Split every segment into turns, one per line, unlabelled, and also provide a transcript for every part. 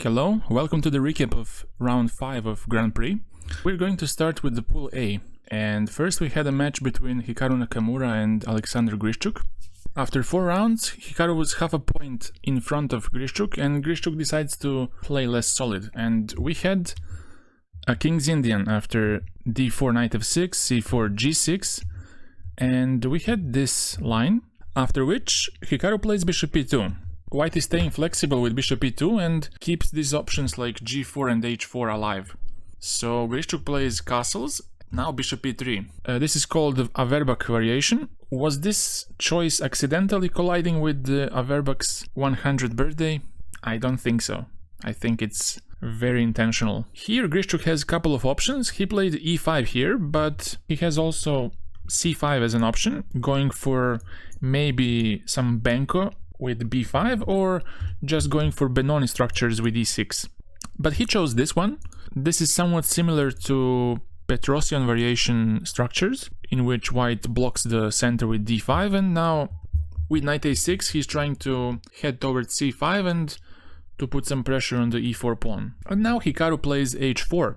Hello, welcome to the recap of round 5 of Grand Prix. We're going to start with the pool A, and first we had a match between Hikaru Nakamura and Alexander Grischuk. After 4 rounds, Hikaru was half a point in front of Grischuk, and Grischuk decides to play less solid, and we had a King's Indian after d4 knight f6, c4 g6, and we had this line, after which Hikaru plays bishop e2. White is staying flexible with bishop e2 and keeps these options like g4 and h4 alive. So Grischuk plays castles, now bishop e3. This is called the Averbach variation. Was this choice accidentally colliding with the Averbach's 100th birthday? I don't think so. I think it's very intentional. Here Grischuk has a couple of options. He played e5 here, but he has also c5 as an option, going for maybe some Benko with b5 or just going for Benoni structures with e6. But he chose this one. This is somewhat similar to Petrosian variation structures, in which white blocks the center with d5, and now with knight a6 he's trying to head towards c5 and to put some pressure on the e4 pawn. And now Hikaru plays h4.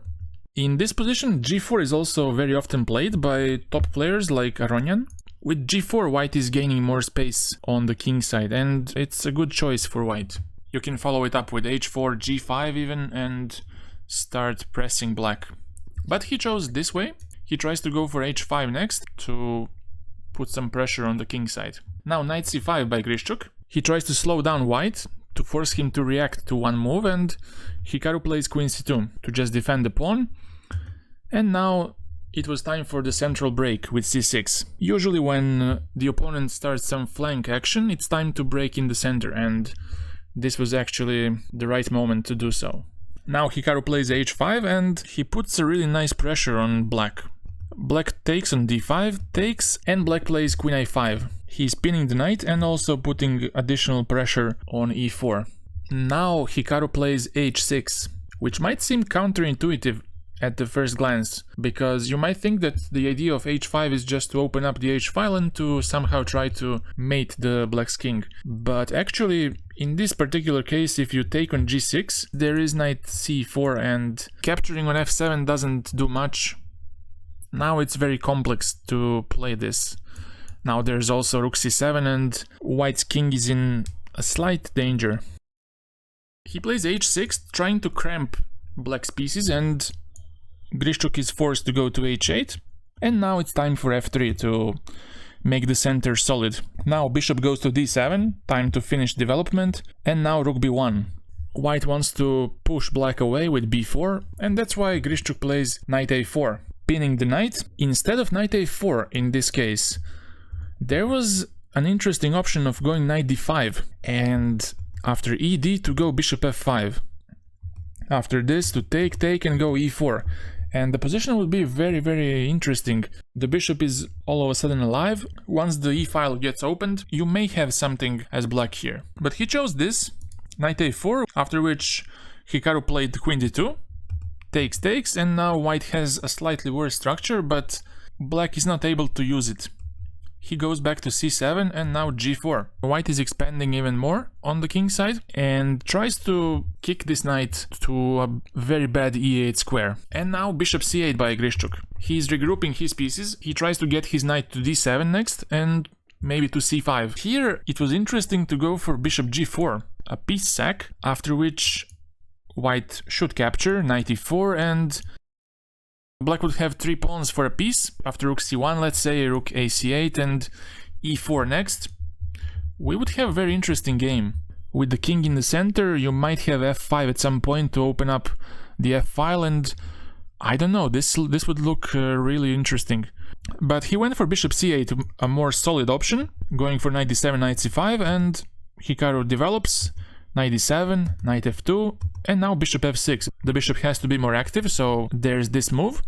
In this position, g4 is also very often played by top players like Aronian. With g4, white is gaining more space on the king side, and it's a good choice for white. You can follow it up with h4, g5 even, and start pressing black. But he chose this way. He tries to go for h5 next to put some pressure on the king side. Now knight c5 by Grischuk. He tries to slow down white to force him to react to one move, and Hikaru plays queen c2 to just defend the pawn. And now it was time for the central break with c6. Usually when the opponent starts some flank action, it's time to break in the center, and this was actually the right moment to do so. Now Hikaru plays h5 and he puts a really nice pressure on black. Black takes on d5, takes, and black plays queen a5. He's pinning the knight and also putting additional pressure on e4. Now Hikaru plays h6, which might seem counterintuitive at the first glance, because you might think that the idea of h5 is just to open up the h-file and to somehow try to mate the black's king. But actually, in this particular case, if you take on g6, there is knight c4 and capturing on f7 doesn't do much. Now it's very complex to play this. Now there's also rook c7 and white's king is in a slight danger. He plays h6, trying to cramp black's pieces, and Grischuk is forced to go to h8, and now it's time for f3 to make the center solid. Now bishop goes to d7, time to finish development, and now rook b1. White wants to push black away with b4, and that's why Grischuk plays knight a4, pinning the knight. Instead of knight a4 in this case, there was an interesting option of going knight d5, and after ed to go bishop f5. After this to take and go e4. And the position would be very interesting. The bishop is all of a sudden alive. Once the e-file gets opened, you may have something as black here. But he chose this, knight a4, after which Hikaru played queen d2, takes, and now white has a slightly worse structure, but black is not able to use it. He goes back to c7 and now g4. White is expanding even more on the king side and tries to kick this knight to a very bad e8 square. And now bishop c8 by Grischuk. He's regrouping his pieces. He tries to get his knight to d7 next and maybe to c5. Here it was interesting to go for bishop g4, a piece sack, after which white should capture knight e4 and black would have 3 pawns for a piece. After rook c1, let's say, rook a c8 and e4 next. We would have a very interesting game. With the king in the center, you might have f5 at some point to open up the f-file, and I don't know, this would look really interesting. But he went for bishop c8, a more solid option, going for knight d7, knight c5, and Hikaru develops. Knight d7, knight f2, and now bishop f6. The bishop has to be more active, so there's this move.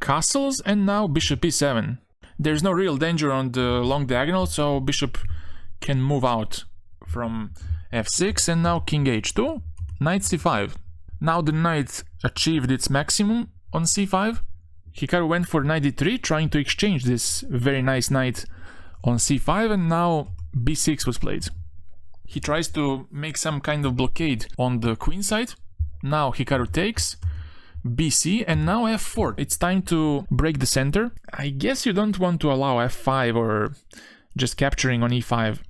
Castles, and now bishop e7. There's no real danger on the long diagonal, so bishop can move out from f6, and now king h2, knight c5. Now the knight achieved its maximum on c5. Hikaru went for knight d3, trying to exchange this very nice knight on c5, and now b6 was played. He tries to make some kind of blockade on the queen side. Now Hikaru takes, bc, and now f4. It's time to break the center. I guess you don't want to allow f5 or just capturing on e5.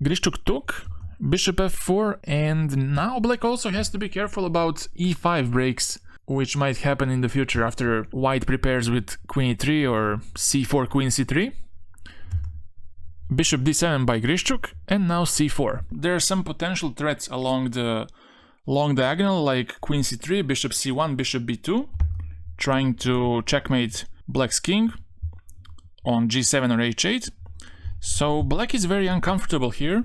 Grischuk took, bishop f4, and now black also has to be careful about e5 breaks, which might happen in the future after white prepares with queen e3 or c4 queen c3. Bishop d7 by Grischuk, and now c4. There are some potential threats along the long diagonal, like queen c3, bishop c1, bishop b2, trying to checkmate black's king on g7 or h8. So black is very uncomfortable here,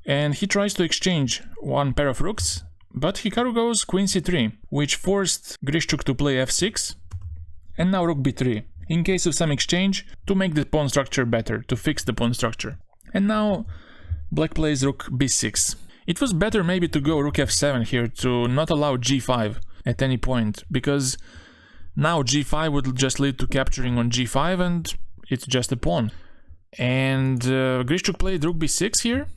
and he tries to exchange one pair of rooks, but Hikaru goes queen c3, which forced Grischuk to play f6, and now rook b3, in case of some exchange, to make the pawn structure better, to fix the pawn structure. And now black plays rook b6. It was better maybe to go rook f7 here, to not allow g5 at any point, because now g5 would just lead to capturing on g5 and it's just a pawn. And Grischuk played rook b6 here,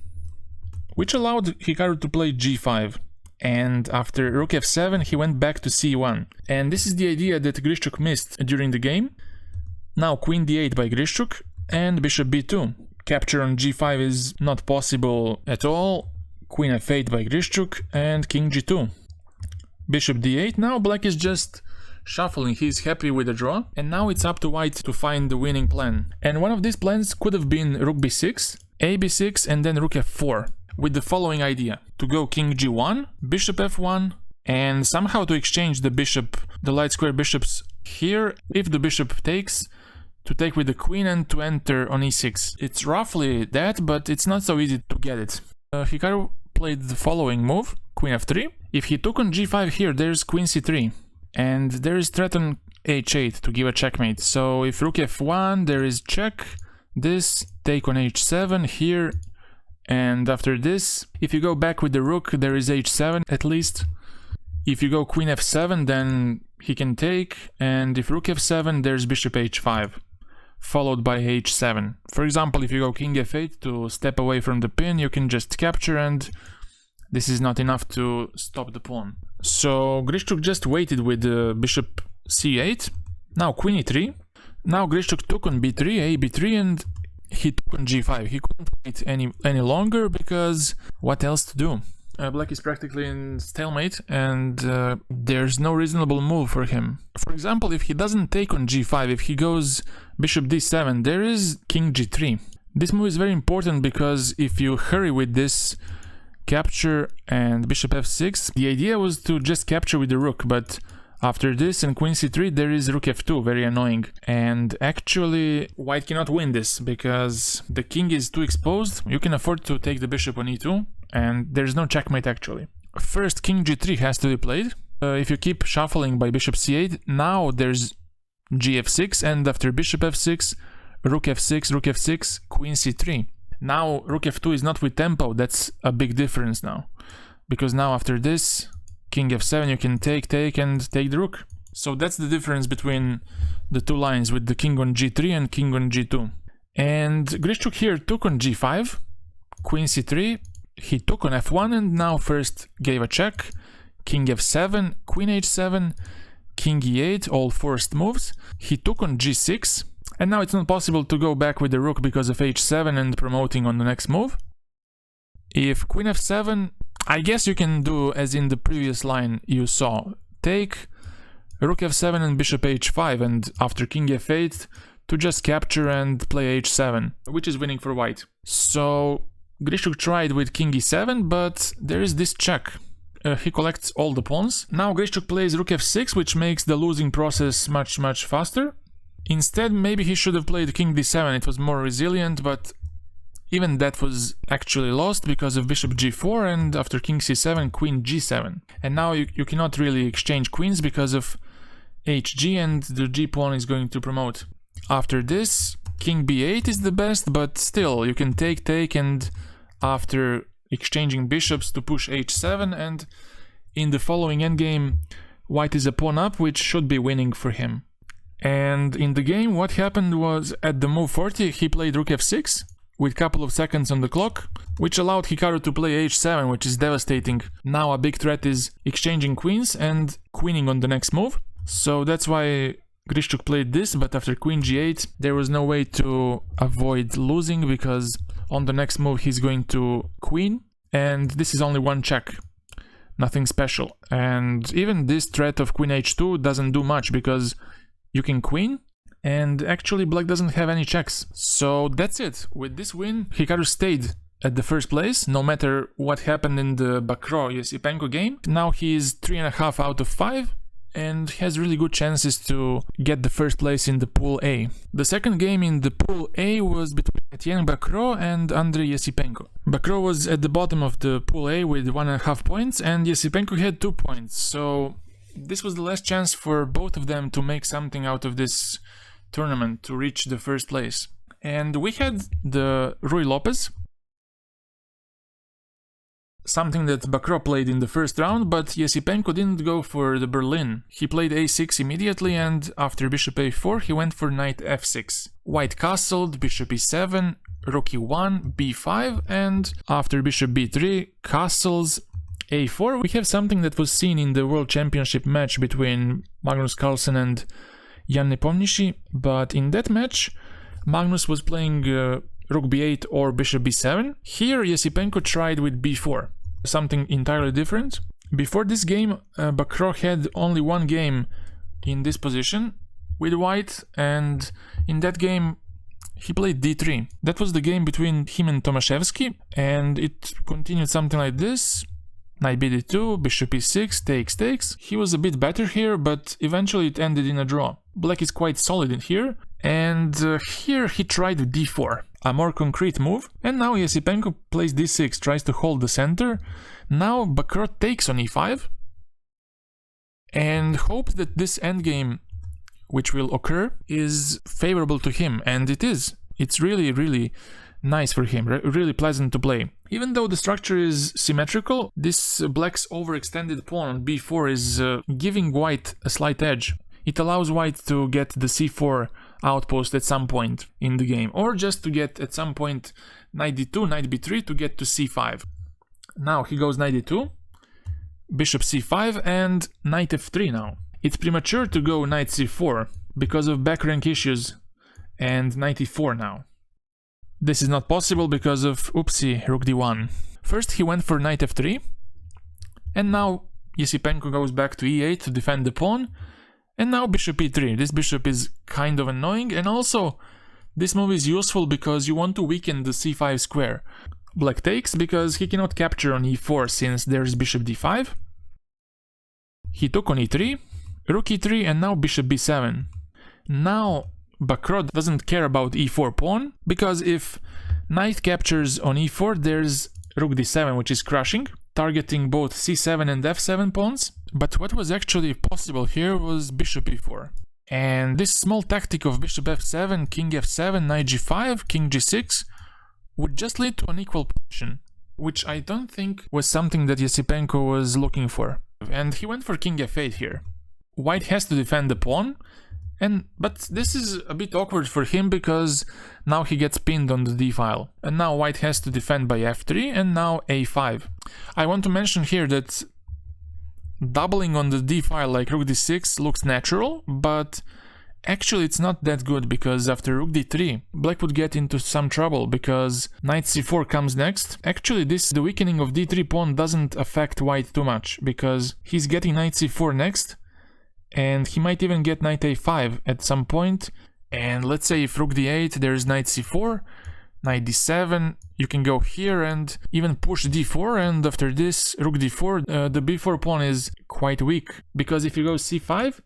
which allowed Hikaru to play g5. And after rook f7 he went back to c1. And this is the idea that Grischuk missed during the game. Now queen d8 by Grischuk and bishop b2. Capture on g5 is not possible at all. Queen f8 by Grischuk and king g2. Bishop d8. Now black is just shuffling, he's happy with the draw. And now it's up to white to find the winning plan. And one of these plans could have been rook b6, a b6, and then rook f4. With the following idea: to go king g1, bishop f1, and somehow to exchange the light square bishops here, if the bishop takes, to take with the queen and to enter on e6. It's roughly that, but it's not so easy to get it. Hikaru played the following move, queen f3. If he took on g5 here, there's queen c3, and there is threat on h8 to give a checkmate. So if rook f1, there is check, this, take on h7 here, and after this, if you go back with the rook, there is h7 at least. If you go queen f7, then he can take, and if rook f7, there's bishop h5, followed by h7. For example, if you go king f8 to step away from the pin, you can just capture, and this is not enough to stop the pawn. So Grischuk just waited with bishop c8, now queen e3. Now Grischuk took on b3, a b3, and he took on g5. He couldn't wait any longer, because what else to do? Black is practically in stalemate, and there's no reasonable move for him. For example, if he doesn't take on g5, if he goes bishop d7, there is king g3. This move is very important, because if you hurry with this capture and bishop f6, the idea was to just capture with the rook, but after this and queen c3 there is rook f2, very annoying. And actually white cannot win this, because the king is too exposed. You can afford to take the bishop on e2, and there's no checkmate actually. First king g3 has to be played. If you keep shuffling by bishop c8, now there's gf6, and after bishop f6, rook f6, queen c3. Now rook f2 is not with tempo, that's a big difference now. Because now after this, king f7, you can take and take the rook. So that's the difference between the two lines, with the king on g3 and king on g2. And Grischuk here took on g5, queen c3, he took on f1, and now first gave a check, king f7, queen h7, king e8, all forced moves. He took on g6, and now it's not possible to go back with the rook because of h7 and promoting on the next move. If queen f7, I guess you can do as in the previous line you saw. Take rook f7 and bishop h5, and after king f8 to just capture and play h7, which is winning for white. So Grischuk tried with king e7, but there is this check. He collects all the pawns. Now Grischuk plays rook f6, which makes the losing process much faster. Instead, maybe he should have played king d7, it was more resilient, but even that was actually lost because of bishop g4, and after king c7, queen g7. And now you cannot really exchange queens because of hg, and the g pawn is going to promote. After this, king b8 is the best, but still, you can take, and after exchanging bishops to push h7, and in the following endgame, white is a pawn up, which should be winning for him. And in the game, what happened was, at the move 40, he played rook f6, with couple of seconds on the clock, which allowed Hikaru to play h7, which is devastating. Now a big threat is exchanging queens and queening on the next move. So that's why Grischuk played this, but after queen g8 there was no way to avoid losing, because on the next move he's going to queen, and this is only one check, nothing special. And even this threat of queen h2 doesn't do much, because you can queen, and actually black doesn't have any checks. So that's it. With this win, Hikaru stayed at the first place, no matter what happened in the Bacrot Esipenko game. Now he is 3.5 out of 5, and has really good chances to get the first place in the Pool A. The second game in the Pool A was between Etienne Bacrot and Andrei Esipenko. Bacrot was at the bottom of the Pool A with 1.5 points, and Esipenko had 2 points. So this was the last chance for both of them to make something out of this tournament, to reach the first place. And we had the Ruy Lopez, something that Bacrot played in the first round, but Esipenko didn't go for the Berlin. He played a6 immediately, and after bishop a4 he went for knight f6. White castled, bishop e7, rook e1, b5, and after bishop b3, castles, a4. We have something that was seen in the World Championship match between Magnus Carlsen and Jan Nepomniachtchi, but in that match Magnus was playing rook b8 or bishop b7. Here Esipenko tried with b4, something entirely different. Before this game, Bacrot had only one game in this position with white, and in that game he played d3. That was the game between him and Tomaszewski, and it continued something like this. Knight bd2, bishop e6, takes. He was a bit better here, but eventually it ended in a draw. Black is quite solid in here, and here he tried d4, a more concrete move, and now Esipenko plays d6, tries to hold the center. Now Bacrot takes on e5, and hopes that this endgame, which will occur, is favorable to him, and it is. It's really nice for him, really pleasant to play. Even though the structure is symmetrical, this black's overextended pawn on b4 is giving white a slight edge. It allows white to get the c4 outpost at some point in the game, or just to get at some point knight d2, knight b3 to get to c5. Now he goes knight d2, bishop c5, and knight f3 now. It's premature to go knight c4 because of back rank issues, and knight e4 now. This is not possible because of oopsie, rook d1. First he went for knight f3, and now Esipenko goes back to e8 to defend the pawn, and now bishop e3. This bishop is kind of annoying, and also this move is useful because you want to weaken the c5 square. Black takes because he cannot capture on e4 since there's bishop d5. He took on e3, rook e3, and now bishop b7. Now Bacrot doesn't care about e4 pawn, because if knight captures on e4 there's rook d7, which is crushing, targeting both c7 and f7 pawns. But what was actually possible here was bishop e4. And this small tactic of bishop f7, king f7, knight g5, king g6 would just lead to an equal position, which I don't think was something that Esipenko was looking for. And he went for king f8 here. White has to defend the pawn, but this is a bit awkward for him because now he gets pinned on the d-file. And now white has to defend by f3, and now a5. I want to mention here that doubling on the d-file like rook d6 looks natural, but actually it's not that good, because after rook d3 black would get into some trouble because knight c4 comes next. Actually the weakening of d3 pawn doesn't affect white too much, because he's getting knight c4 next, and he might even get knight a5 at some point. And let's say if rook d8 there's knight c4, knight d7, you can go here and even push d4, and after this rook d4 the b4 pawn is quite weak, because if you go c5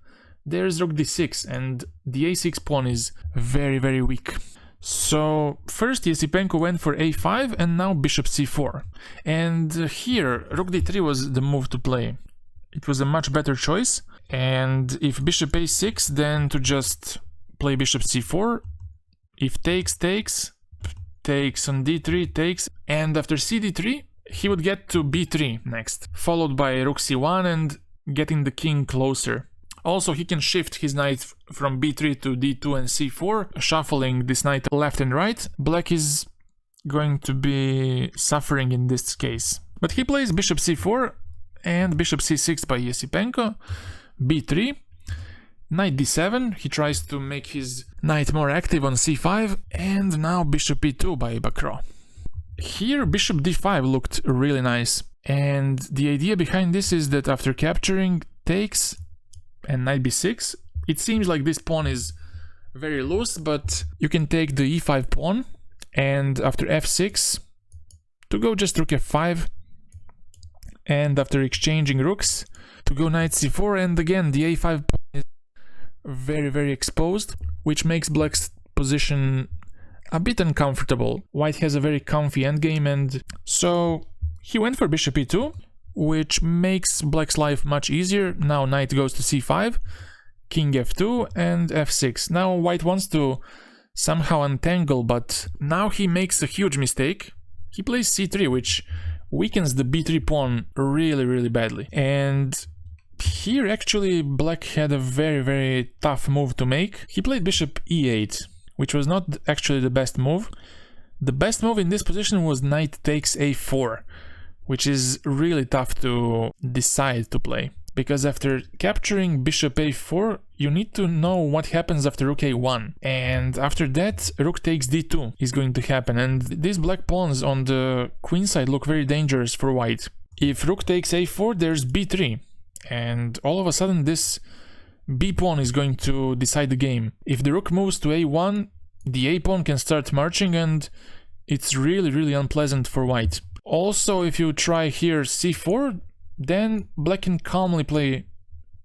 there's rook d6 and the a6 pawn is very weak. So first Esipenko went for a5 and now bishop c4, and here rook d3 was the move to play. It was a much better choice, and if bishop a6 then to just play bishop c4, if takes on d3, takes, and after cd3 he would get to b3 next, followed by rook c1 and getting the king closer. Also he can shift his knight from b3 to d2 and c4, shuffling this knight left and right. Black is going to be suffering in this case. But he plays bishop c4 and bishop c6 by Esipenko, b3, knight d7, he tries to make his knight more active on c5, and now bishop e2 by Bacrot. Here bishop d5 looked really nice, and the idea behind this is that after capturing takes and knight b6, it seems like this pawn is very loose, but you can take the e5 pawn, and after f6 to go just rook f5, and after exchanging rooks to go knight c4, and again the a5 pawn is very exposed, which makes black's position a bit uncomfortable. White has a very comfy endgame, and so he went for bishop e2, which makes black's life much easier. Now knight goes to c5, king f2 and f6. Now white wants to somehow untangle, but now he makes a huge mistake. He plays c3, which weakens the b3 pawn really badly. And here actually black had a very tough move to make. He played bishop e8, which was not actually the best move. The best move in this position was knight takes a4, which is really tough to decide to play. Because after capturing bishop a4, you need to know what happens after rook a1. And after that, rook takes d2 is going to happen. And these black pawns on the queen side look very dangerous for white. If rook takes a4, there's b3. And all of a sudden this b pawn is going to decide the game. If the rook moves to a1, the a pawn can start marching, and it's really unpleasant for white. Also, if you try here c4, then black can calmly play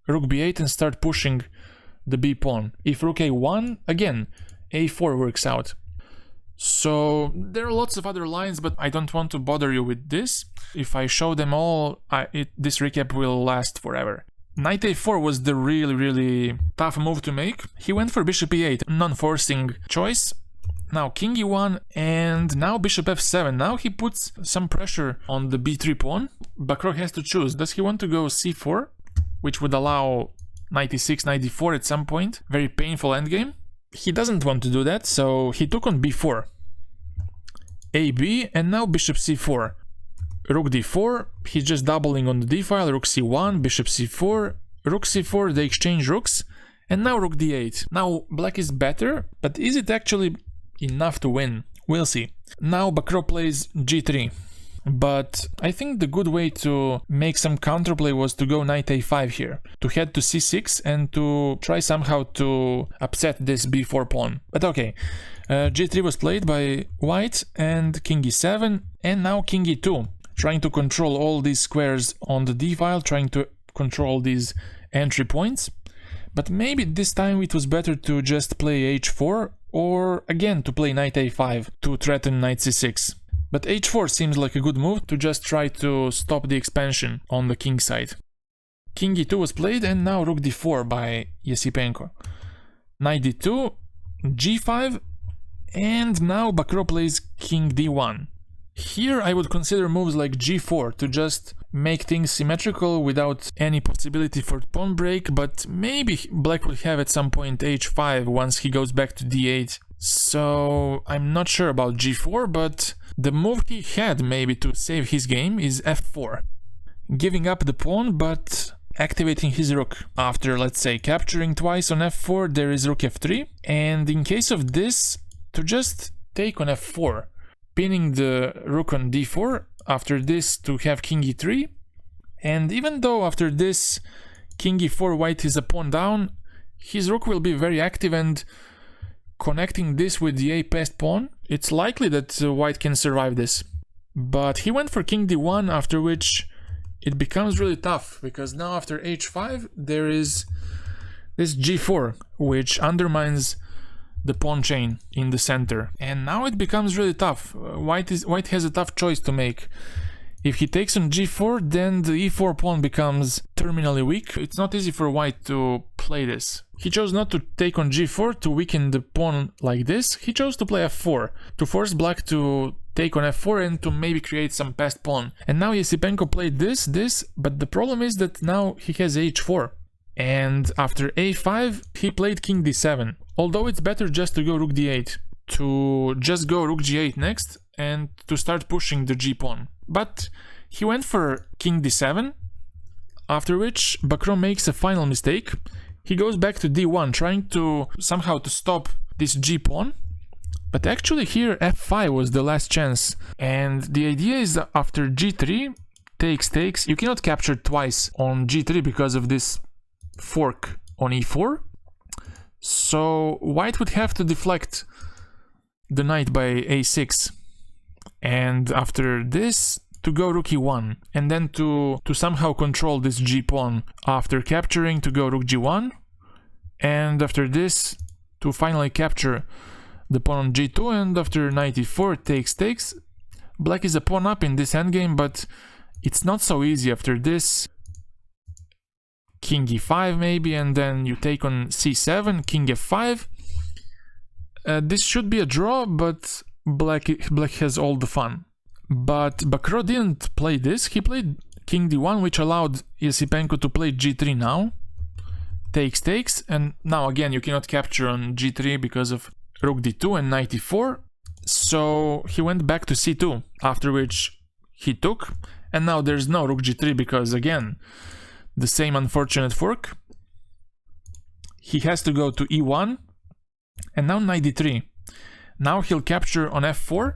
rook b8 and start pushing the b pawn. If rook a1, again, a4 works out. So there are lots of other lines, but I don't want to bother you with this. If I show them all, this recap will last forever. Knight a4 was the really tough move to make. He went for bishop e8, non-forcing choice. Now king e1, and now bishop f7. Now he puts some pressure on the b3 pawn. Bacrot has to choose. Does he want to go c4, which would allow knight e6, knight d4 at some point? Very painful endgame. He doesn't want to do that, so he took on b4. ab, and now bishop c4. Rook d4, he's just doubling on the d file. Rook c1, bishop c4, rook c4, they exchange rooks, and now rook d8. Now black is better, but is it actually enough to win? We'll see. Now Bacrot plays g3, but I think the good way to make some counterplay was to go knight a5 here, to head to c6 and to try somehow to upset this b4 pawn. But okay, g3 was played by white, and king e7, and now king e2, trying to control all these squares on the d file, trying to control these entry points. But maybe this time it was better to just play h4, or again to play knight a5 to threaten knight c6. But h4 seems like a good move to just try to stop the expansion on the king side. King e2 was played, and now rook d4 by Esipenko. Knight d2, g5, and now Bacrot plays king d1. Here I would consider moves like g4 to just make things symmetrical without any possibility for pawn break, but maybe black will have at some point h5 once he goes back to d8. So I'm not sure about g4, but the move he had maybe to save his game is f4. Giving up the pawn, but activating his rook. After, let's say, capturing twice on f4, there is rook f3, and in case of this, to just take on f4, pinning the rook on d4, after this to have king e3, and even though after this king e4 white is a pawn down, his rook will be very active, and connecting this with the a passed pawn, it's likely that white can survive this. But he went for king d1, after which it becomes really tough, because now after h5 there is this g4, which undermines the pawn chain in the center, and now it becomes really tough. White has a tough choice to make. If he takes on g4, then the e4 pawn becomes terminally weak. It's not easy for white to play this. He chose not to take on g4 to weaken the pawn like this. He chose to play f4 to force black to take on f4 and to maybe create some passed pawn. And now Esipenko played this, but the problem is that now he has h4. And after a5, he played king d7. Although it's better just to go rook d8. To just go rook g8 next, and to start pushing the g-pawn. But he went for king d7, after which Bacrot makes a final mistake. He goes back to d1, trying to somehow to stop this g-pawn. But actually here f5 was the last chance. And the idea is that after g3, takes, you cannot capture twice on g3 because of this fork on e4. So white would have to deflect the knight by a6. And after this, to go rook e1, and then to somehow control this g-pawn after capturing, to go rook g1, and after this to finally capture the pawn on g2, and after knight e4 takes. Black is a pawn up in this endgame, but it's not so easy. After this, king e5 maybe, and then you take on c7, king f5. This should be a draw, but black has all the fun. But Bacrot didn't play this. He played king d1, which allowed Esipenko to play g3 now. Takes, and now again you cannot capture on g3 because of rook d2 and knight e4. So he went back to c2, after which he took, and now there's no rook g3 because again the same unfortunate fork. He has to go to e1, and now knight d3. Now he'll capture on f4.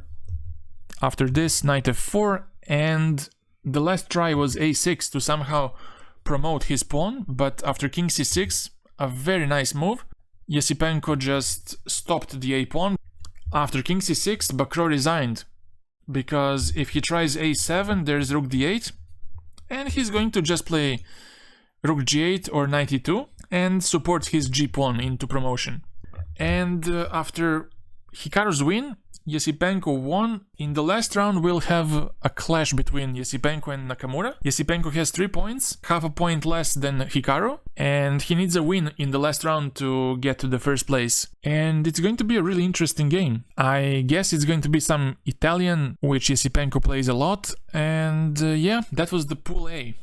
After this, knight f4, and the last try was a6 to somehow promote his pawn, but after king c6, a very nice move, Esipenko just stopped the a pawn. After king c6, Bacrot resigned, because if he tries a7, there's rook d8, and he's going to just play rook g8 or knight e2 and support his g-pawn into promotion. And after Hikaru's win, Esipenko won. In the last round we'll have a clash between Esipenko and Nakamura. Esipenko has 3 points, half a point less than Hikaru, and he needs a win in the last round to get to the first place. And it's going to be a really interesting game. I guess it's going to be some Italian, which Esipenko plays a lot, and yeah, that was the pool A.